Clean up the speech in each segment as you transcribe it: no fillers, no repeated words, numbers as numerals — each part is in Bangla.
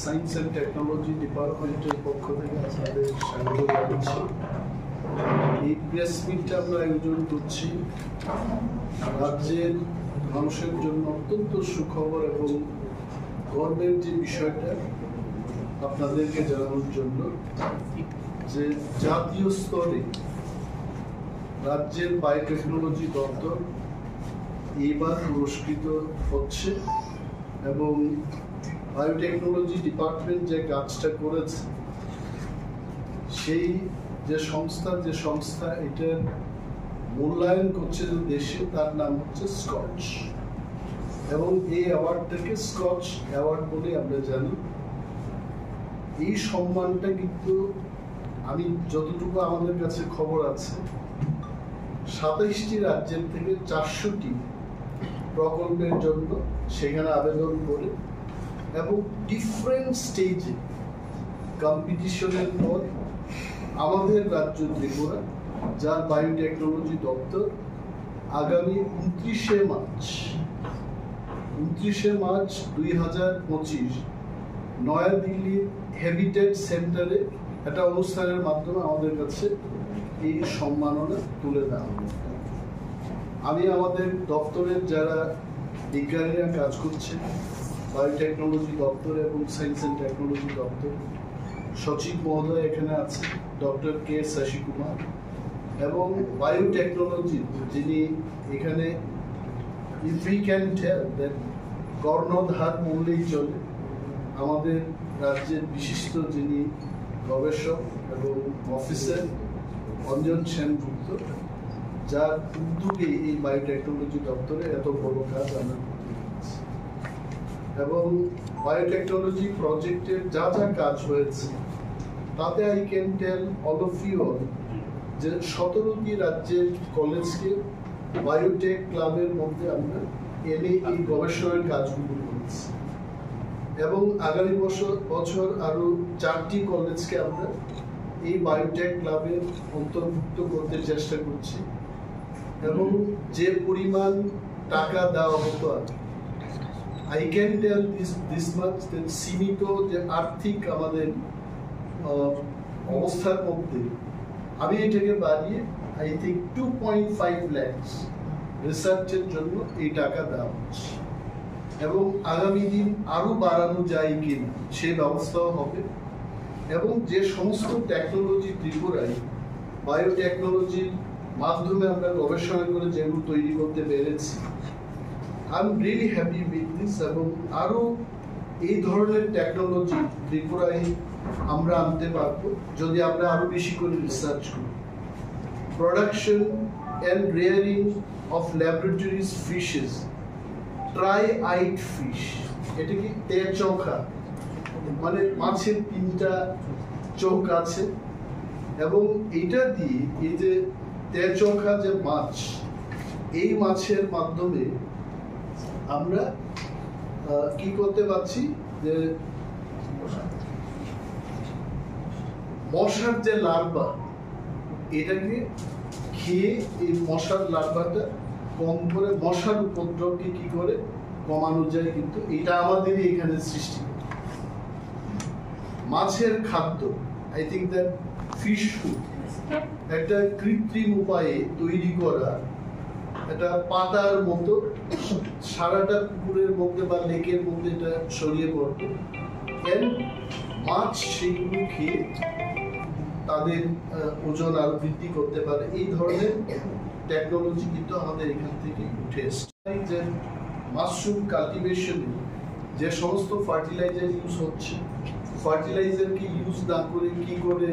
সায়েন্স অ্যান্ড টেকনোলজি ডিপার্টমেন্টের পক্ষ থেকে আপনাদের স্বাগত জানাচ্ছি। এই প্রেস মিটটা আমরা আয়োজন করছি রাজ্যের মানুষের জন্য অত্যন্ত সুখবর এবং গর্বের যে বিষয়টা আপনাদেরকে জানানোর জন্য যে জাতীয় স্তরে রাজ্যের বায়োটেকনোলজি দপ্তর এইবার পুরস্কৃত হচ্ছে এবং বায়োটেকনোলজি ডিপার্টমেন্ট যে কাজটা করেছে সেই যে সংস্থা এটার মূল্যায়ন করছে যে দেশে, তার নাম হচ্ছে স্কচ এবং এই অ্যাওয়ার্ডটাকে স্কচ অ্যাওয়ার্ড বলে আমরা জানি। এই সম্মানটা কিন্তু আমি যতটুকু আমাদের কাছে খবর আছে 27টি রাজ্যের থেকে 400টি প্রকল্পের জন্য সেখানে আবেদন করে এবং ডিফারেন্ট স্টেজে কম্পিটিশনের পর আমাদের রাজ্য ত্রিপুরা, যার বায়োটেকনোলজি দপ্তর আগামী 29শে মার্চ 2025 নয়াদিল্লির হ্যাবিটেট সেন্টারে একটা অনুষ্ঠানের মাধ্যমে আমাদের কাছে এই সম্মাননা তুলে দেওয়া হবে। আমি আমাদের দপ্তরের যারা বিজ্ঞানীরা কাজ করছে বায়োটেকনোলজি দপ্তর এবং সায়েন্স অ্যান্ড টেকনোলজি দপ্তর, সচিব মহোদয় এখানে আছে ডক্টর কে শশী কুমার, এবং বায়োটেকনোলজি যিনি এখানে if we can tell that কর্ণধার বললেই চলে, আমাদের রাজ্যের বিশিষ্ট যিনি গবেষক এবং অফিসার অঞ্জন সেনগুপ্ত, যার উদ্যোগে এই বায়োটেকনোলজি দপ্তরে এত বড় কাজ আমরা করতে পেরেছি। এবং বায়োটেকনোলজি প্রজেক্টের যা যা কাজ হয়েছে তাতে I can tell all of you যে 17টি রাজ্যের কলেজকে বায়োটেক ক্লাবের মধ্যে আমরা এনে এই গবেষণার কাজগুলো করেছি এবং আগামী বছর আরো 4টি কলেজকে আমরা এই বায়োটেক ক্লাবে অন্তর্ভুক্ত করতে চেষ্টা করছি এবং যে পরিমাণ টাকা দেওয়া হতো I can tell this much that সীমিত যে আর্থিক আমাদের অবস্থার মধ্যে আমি এটাকে বাড়িয়ে I think 2.5 lakhs রিসার্চের জন্য এই টাকা দেওয়া হচ্ছে এবং আগামী দিন আরো বাড়ানো যায় কিনা সে ব্যবস্থাও হবে এবং যে সমস্ত টেকনোলজি ত্রিপুরায় বায়োটেকনোলজির মাধ্যমে আমরা গবেষণা করে যেগুলো তৈরি করতে পেরেছি, I'm really happy with this এবং আরো এই ধরনের টেকনোলজি ত্রিপুরায় আমরা আনতে পারবো যদি আমরা আরো বেশি করে রিসার্চ করি। Production and rearing of laboratories fishes, tri eyed fish, এটা কি তেচোখা, মানে মাছের 3টা চোখ আছে এবং এটা দিয়ে এই যে তেচোখা যে মাছ, এই মাছের মাধ্যমে আমরা কি করতে পারছি যে মশার যে লার্ভা, এটাকে খেয়ে এই মশার লার্ভাটা কম করে মশার উপদ্রবকে কি করে কমানো যায়, কিন্তু এটা আমাদেরই এখানে সৃষ্টি। মাছের খাদ্য, I think that fish food একটা কৃত্রিম উপায়ে তৈরি করা, এটা পাতার মতো সারাটা পুকুরের মধ্যে বা লেকের মধ্যে এটা ছড়িয়ে পড়তো, মাছ সেগুলো খেয়ে তাদের ওজন আরো বৃদ্ধি করতে পারে। এই ধরনের টেকনোলজি কিন্তু আমাদের এখান থেকে উঠে এসছে। যে মাশরুম কাল্টিভেশনে যে সমস্ত ফার্টিলাইজার ইউজ হচ্ছে, ফার্টিলাইজারকে ইউজ না করে কি করে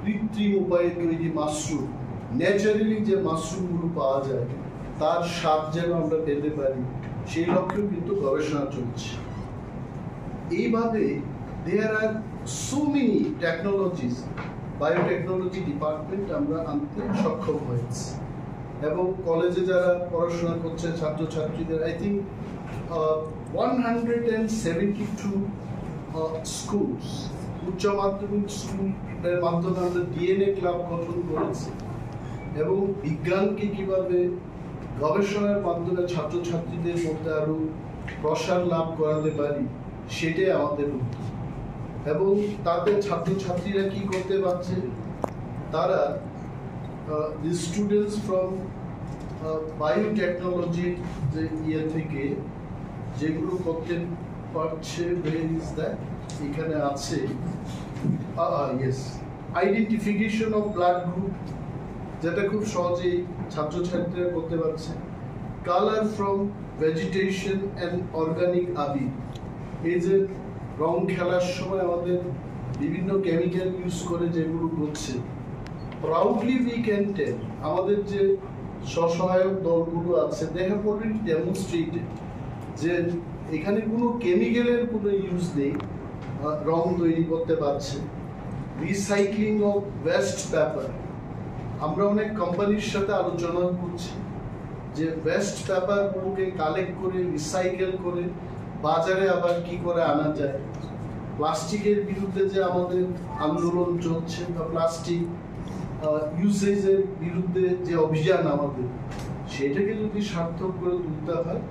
কৃত্রিম উপায়ে তৈরি মাশরুম, ন্যাচারালি যে মাশরুমগুলো পাওয়া যায় তার স্বাদ যেন আমরা পেতে পারি, সেই লক্ষ্যেও কিন্তু গবেষণা চলছে। এইভাবে there are so many technologies biotechnology department আমরা আনতে সক্ষম হয়েছে এবং কলেজে যারা পড়াশোনা করছে ছাত্রছাত্রীদের I think 172 schools উচ্চ মাধ্যমিক স্কুলের মাধ্যমে আমরা ডিএনএ ক্লাব গঠন করেছি এবং বিজ্ঞানকে কিভাবে গবেষণার মাধ্যমে ছাত্রছাত্রীদের মধ্যে আরো প্রসার লাভ করাতে পারি সেটাই আমাদের উদ্যোগ। এবং তাতে ছাত্রছাত্রীরা কি করতে পারছে, তারা the students from biotechnology যে ইয়ে থেকে যেগুলো করতে পারছে, where is that, এখানে আছে yes, identification of blood group, যেটা খুব সহজেই ছাত্রছাত্রীরা করতে পারছে, colour from vegetation and organic আবির, এই যে রং খেলার সময় আমাদের বিভিন্ন কেমিক্যাল ইউজ করে যেগুলো করছে, proudly we can tell, আমাদের যে স্বসহায়ক দলগুলো আছে they have already demonstrated যে এখানে কোনো কেমিক্যালের কোনো ইউজ নেই, রং তৈরি করতে পারছে। রিসাইক্লিং অফ ওয়েস্ট পেপার, আমরা অনেক কোম্পানির সাথে আলোচনা করছি যে ওয়েস্ট পেপারগুলোকে কালেক্ট করে রিসাইকেল করে বাজারে আবার কি করে আনা যায়। প্লাস্টিকের বিরুদ্ধে যে আমাদের আন্দোলন চলছে বা প্লাস্টিক ইউসেজের বিরুদ্ধে যে অভিযান আমাদের, সেটাকে যদি সার্থক করে তুলতে হয়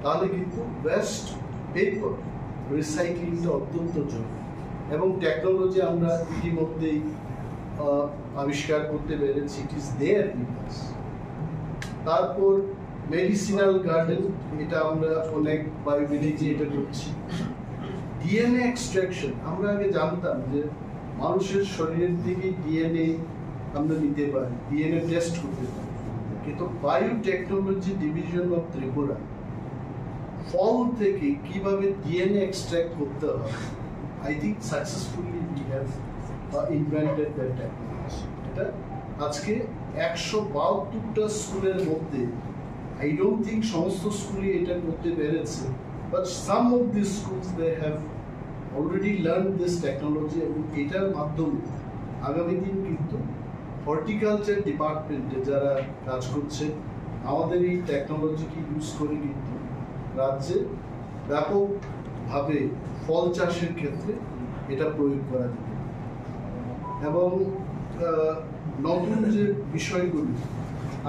তাহলে কিন্তু ওয়েস্ট পেপার রিসাইক্লিংটা অত্যন্ত জরুরি। এবং টেকনোলজি আমরা ইতিমধ্যেই আবিষ্কার করতে পেরেছি, it is there with us. তারপর মেডিসিনাল গার্ডেন, এটা আমরা অনেক বায়োভিলেজে এটা করছি। ডিএনএ এক্সট্রাকশন, আমরা আগে জানতাম যে মানুষের শরীরের থেকে ডিএনএ আমরা নিতে পারি, ডিএনএ টেস্ট করতে পারি, কিন্তু বায়োটেকনোলজি ডিভিশন অফ ত্রিপুরা ফল থেকে কিভাবে ডিএনএ এক্সট্রাক্ট করতে হয়, I think successfully we have invented that technology. এটা আজকে 172টা স্কুলের মধ্যে আই ডোন্ট থিঙ্ক সমস্ত স্কুলে এটা করতে পেরেছে, but some of this schools they have already learn this technology. এবং এটার মাধ্যমে আগামী দিন কিন্তু হর্টিকালচার ডিপার্টমেন্টে যারা কাজ করছে আমাদের এই টেকনোলজিকে ইউজ করে কিন্তু রাজ্যে ব্যাপকভাবে ফল চাষের ক্ষেত্রে এটা প্রয়োগ করা যেতে পারে। এবং নতুন যে বিষয়গুলি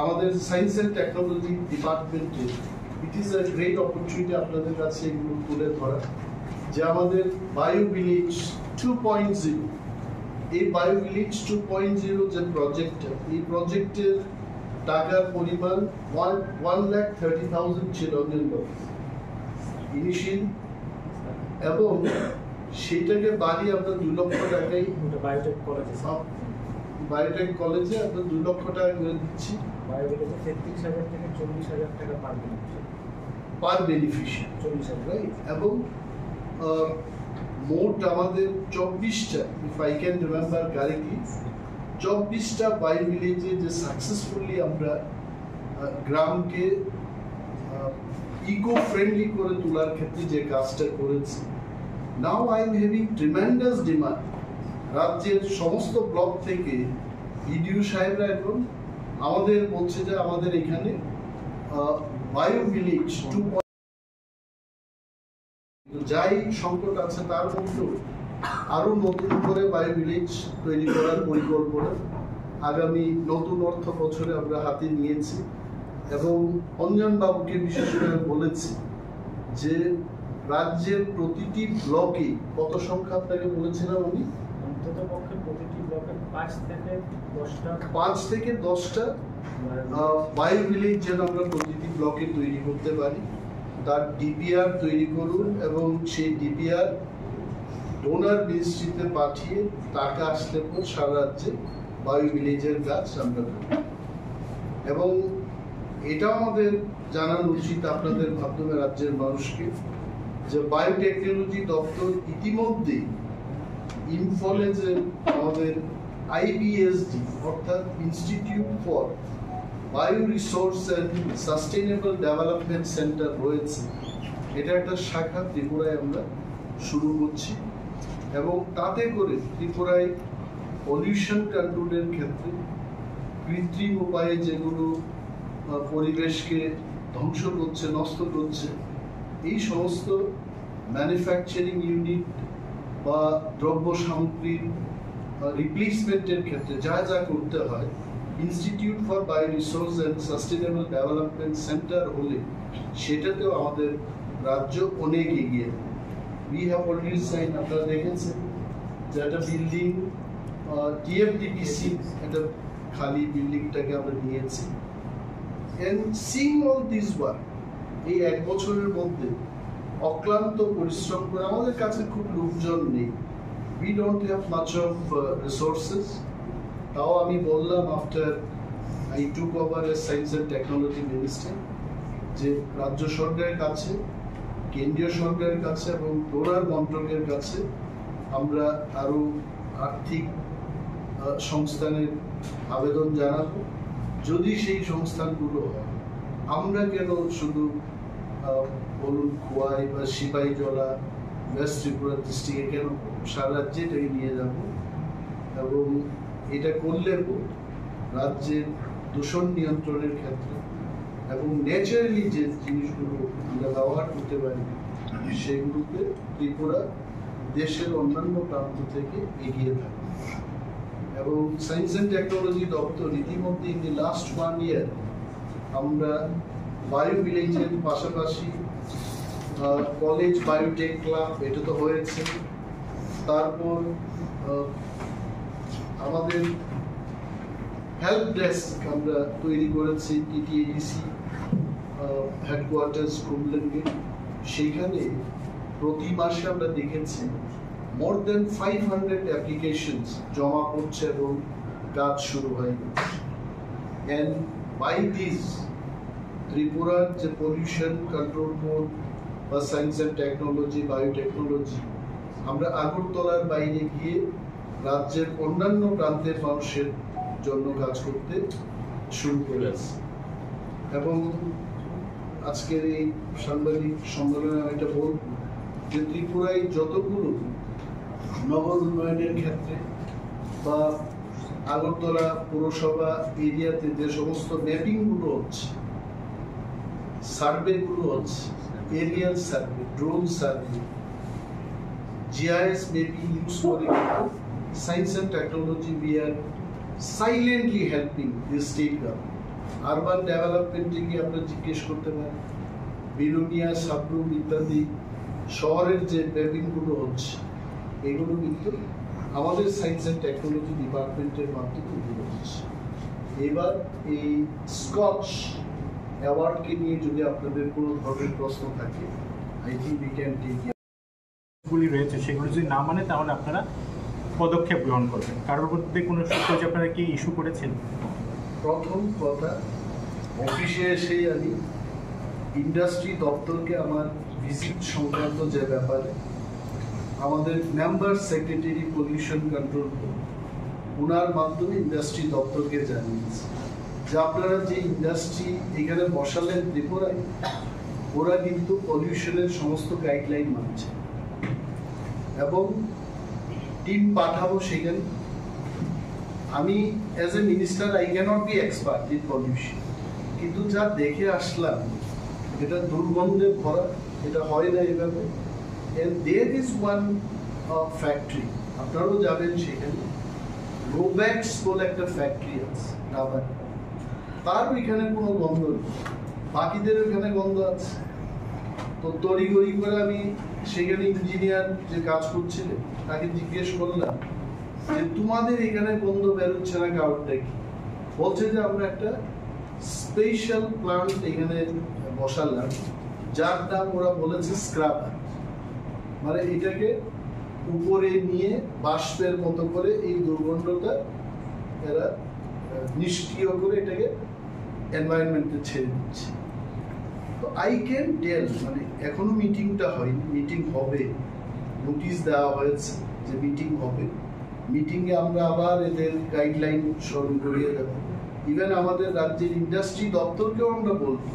আমাদের সায়েন্স অ্যান্ড টেকনোলজি ডিপার্টমেন্টে, it is a great opportunity আপনাদের কাছে এগুলো তুলে ধরা, যে আমাদের বায়োভিলেজ 2.0, এই বায়োভিলেজ 2.0 যে প্রজেক্টটা, এই প্রজেক্টের টাকার পরিমাণ 1,30,000 ছিল ইনিশিয়াল, এবং সেটাকে বাড়িয়ে আমরা 2 লক্ষ টাকায় বায়োটেক কলেজে আমরা 2 লক্ষ টাকা করে দিচ্ছি। বায়োভিলেজে 33,000 থেকে 40,000 টাকা পার বেনিফিশিয়ারি 40,000, রাইট। এবং মোট আমাদের 24টা, if I can remember correctly, 24টা বায়োভিলেজে যে সাকসেসফুলি আমরা গ্রামকে ইকো ফ্রেন্ডলি করে তোলার ক্ষেত্রে যে কাজটা করেছি। Now I am having tremendous demand, রাজ্যের সমস্ত ব্লক থেকে বিডিও সাহেবরা এখন আমাদের বলছে যে আমাদের এখানে বায়োভিলেজ 2.0 যাই সংকট আছে তার মধ্যেও আরো নতুন করে বায়োভিলেজ তৈরি করার পরিকল্পনা আগামী নতুন অর্থ বছরে আমরা হাতে নিয়েছি। এবং অঞ্জন বাবুকে বিশেষ করে বলেছি যে রাজ্যের প্রতিটি ব্লকে, কত সংখ্যা আপনাকে বলেছিলাম আমি, অন্ততপক্ষে প্রতিটি ব্লকে 5 থেকে 10টা বায়োভিলেজ যেন আমরা প্রতিটি ব্লকে তৈরি করতে পারি, তার ডিপিআর তৈরি করুন এবং সেই ডিপিআর ডোনার মিনিস্ট্রিতে পাঠিয়ে টাকা আসলে পর সারা রাজ্যে বায়োভিলেজের কাজ আমরা করি। এবং এটা আমাদের জানানো উচিত আপনাদের মাধ্যমে রাজ্যের মানুষকে যে বায়োটেকনোলজি দপ্তর ইতিমধ্যে ইম্ফলে যে আমাদের আইবিএসডি অর্থাৎ institute for bio resource and sustainable development centre রয়েছে, এটা একটা শাখা ত্রিপুরায় আমরা শুরু করছি। এবং তাতে করে ত্রিপুরায় পলিউশন কন্ট্রোলের ক্ষেত্রে কৃত্রিম উপায়ে যেগুলো পরিবেশকে ধ্বংস করছে, নষ্ট করছে, এই সমস্ত ম্যানুফ্যাকচারিং ইউনিট বা দ্রব্য সামগ্রীর রিপ্লেসমেন্টের ক্ষেত্রে যা যা করতে হয়, institute for bioresource and sustainable development centre হলে সেটাতেও আমাদের রাজ্য অনেক এগিয়ে। উই হ্যাভ অলরেডি সাইন, আপনারা দেখেছেন যে একটা বিল্ডিং টিএফডিপিসি একটা খালি বিল্ডিংটাকে আমরা নিয়েছি। And seeing all this work, এই 1 বছরের মধ্যে অক্লান্ত পরিশ্রম করে, আমাদের কাছে খুব লোকজন নেই, we don't have much of resources. তাও আমি বললাম after I took over as Science and Technology Minister যে রাজ্য সরকারের কাছে, কেন্দ্রীয় সরকারের কাছে এবং ডোনার মন্ত্রকের কাছে আমরা আরো আর্থিক সংস্থানের আবেদন জানাবো। যদি সেই সংস্থানগুলো হয়, আমরা কেন শুধু বলুন খোয়াই বা সিপাহীজলা ওয়েস্ট ত্রিপুরা ডিস্ট্রিক্টে কেন, সারা রাজ্যে এটাকে নিয়ে যাব। এবং এটা করলে রাজ্যের দূষণ নিয়ন্ত্রণের ক্ষেত্রে এবং ন্যাচারালি যে জিনিসগুলো আমরা ব্যবহার করতে পারি সেগুলোতে ত্রিপুরা দেশের অন্যান্য প্রান্ত থেকে এগিয়ে থাকে। এবং সায়েন্স অ্যান্ড টেকনোলজি দপ্তর ইতিমধ্যে ইন দি লাস্ট 1 year আমরা বায়ো ভিলেজের পাশাপাশি কলেজ বায়োটেক ক্লাব এটা তো হয়েছে, তারপর আমাদের হেল্প ডেস্ক আমরা তৈরি করেছি টিটিএডিসি হেডকোয়ার্টার্স কুমলেনগে। সেখানে প্রতি মাসে আমরা দেখেছি more than 500 applications জমা পড়ছে এবং কাজ শুরু হয়ে গেছে। and by this ত্রিপুরার যে পলিউশন কন্ট্রোল বোর্ড বা সায়েন্স অ্যান্ড টেকনোলজি, বায়োটেকনোলজি, আমরা আগরতলার বাইরে গিয়ে রাজ্যের অন্যান্য প্রান্তের মানুষের জন্য কাজ করতে শুরু করেছি। এবং আজকের এই সাংবাদিক সম্মেলনে আমি এটা বলব যে ত্রিপুরায় যতগুলো নগর উন্নয়নের ক্ষেত্রে বা আগরতলা পৌরসভা এরিয়াতে যে সমস্ত ম্যাপিংগুলো হচ্ছে, সার্ভেগুলো হচ্ছে, aerial survey, drone survey, GIS mapping use করে science and technology we are silently helping the state government. Urban ডেভেলপমেন্টে গিয়ে আমরা জিজ্ঞেস করতে পারি, বিলোনিয়া, সাবরুম ইত্যাদি শহরের যে ম্যাপিংগুলো হচ্ছে এগুলো কিন্তু আমাদের সায়েন্স অ্যান্ড টেকনোলজি ডিপার্টমেন্টের মাধ্যমে এগুলো হচ্ছে। এবার এই স্কচ অ্যাওয়ার্ডকে নিয়ে যদি আপনাদের কোনো ধরনের প্রশ্ন থাকে, I think we can take গুলি রয়েছে, সেগুলো যদি না মানে তাহলে আপনারা পদক্ষেপ গ্রহণ করবেন। কারোর মধ্যে কোনো সুযোগ আপনারা কি ইস্যু করেছেন? প্রথম কথা, অফিসে এসেই আমি ইন্ডাস্ট্রি দপ্তরকে আমার ভিজিট সংক্রান্ত যে ব্যাপারে আমাদের মেম্বার সেক্রেটারি পলিউশন কন্ট্রোল ওনার মাধ্যমে ইন্ডাস্ট্রি দপ্তরকে জানিয়েছি যে আপনারা যে ইন্ডাস্ট্রি এখানে বসালেন ত্রিপুরায়, ওরা কিন্তু পলিউশনের সমস্ত গাইডলাইন মানছে এবং টিম পাঠাবো সেখানে। আমি as a minister I cannot be expert in pollution, কিন্তু যা দেখে আসলাম এটা দুর্গন্ধে ভরা, এটা হয় না এভাবে। and there is one factory, আপনারাও যাবেন সেখানে, রোব্যাক্স বলে একটা ফ্যাক্টরি আছে রাবার, তার ওইখানে কোনো গন্ধ নেই, বাকিদের ওইখানে গন্ধ আছে। তো তড়িঘড়ি করে আমি সেখানে ইঞ্জিনিয়ার যে কাজ করছিলেন তাকে জিজ্ঞেস করলাম যে তোমাদের এখানে গন্ধ বেরোচ্ছে না কারণটা কি? বলছে যে আমরা একটা স্পেশাল প্লান্ট এখানে বসালাম, যার নাম ওরা বলেছে স্ক্রাবার। মানে এটাকে উপরে নিয়ে বাষ্পের মতো করে এই দুর্গন্ধটা এরা নিষ্ক্রিয় করে এটাকে এনভায়রনমেন্টে ছেড়ে দিচ্ছে। তো আই ক্যান টেল, মানে এখনো মিটিংটা হয়নি, মিটিং হবে, নোটিশ দেওয়া হয়েছে যে মিটিং হবে। মিটিংয়ে আমরা আবার এদের গাইডলাইন স্মরণ করিয়ে দেব। ইভেন আমাদের রাজ্যের ইন্ডাস্ট্রি দপ্তরকেও আমরা বলবো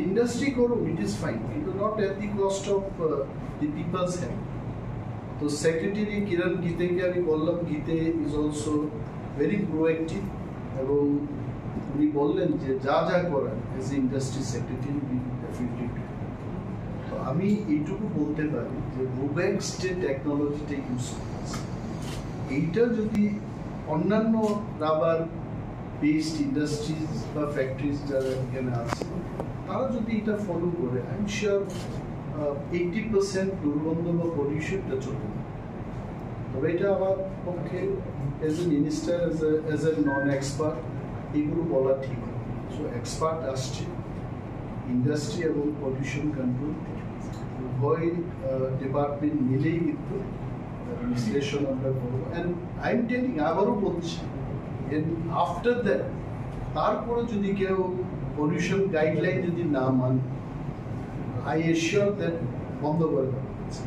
ইন্ডাস্ট্রি করুন, ইট ইজ ফাইন, কিন্তু not at the cost of the people's health. তো সেক্রেটারি কিরণ গীতেকে আমি বললাম, গীতে ইজ অলসো ভেরি প্রোঅ্যাক্টিভ এবং উনি বললেন যে যা যা করার এজ এ ইন্ডাস্ট্রি সেক্রেটারি। তো আমি এইটুকু বলতে পারি যে রোব্যাক্স যে টেকনোলজিটা ইউজ করেছে এইটা যদি অন্যান্য রাবার বেসড ইন্ডাস্ট্রিজ বা ফ্যাক্টরিজ যারা এখানে আছে তারা যদি এটা ফলো করে আই এম শিওর 80% দুর্গন্ধ বা পলিউশনটা চলে যাবে। তবে এটা আমার পক্ষে as a minister as a non expert এগুলো বলা ঠিক হবে। সো এক্সপার্ট আসছে ইন্ডাস্ট্রি এবং পলিউশন কন্ট্রোল উভয় ডিপার্টমেন্ট মিলেই কিন্তু বিশ্লেষণ আমরা করবো। অ্যান্ড আই এম টেলিং, আবারও বলছি, আফটার দ্যাট তারপরে যদি কেউ পলিউশন গাইডলাইন যদি না মানে আই এশিওর দ্যাট বন্ধ করে দেওয়া হচ্ছে।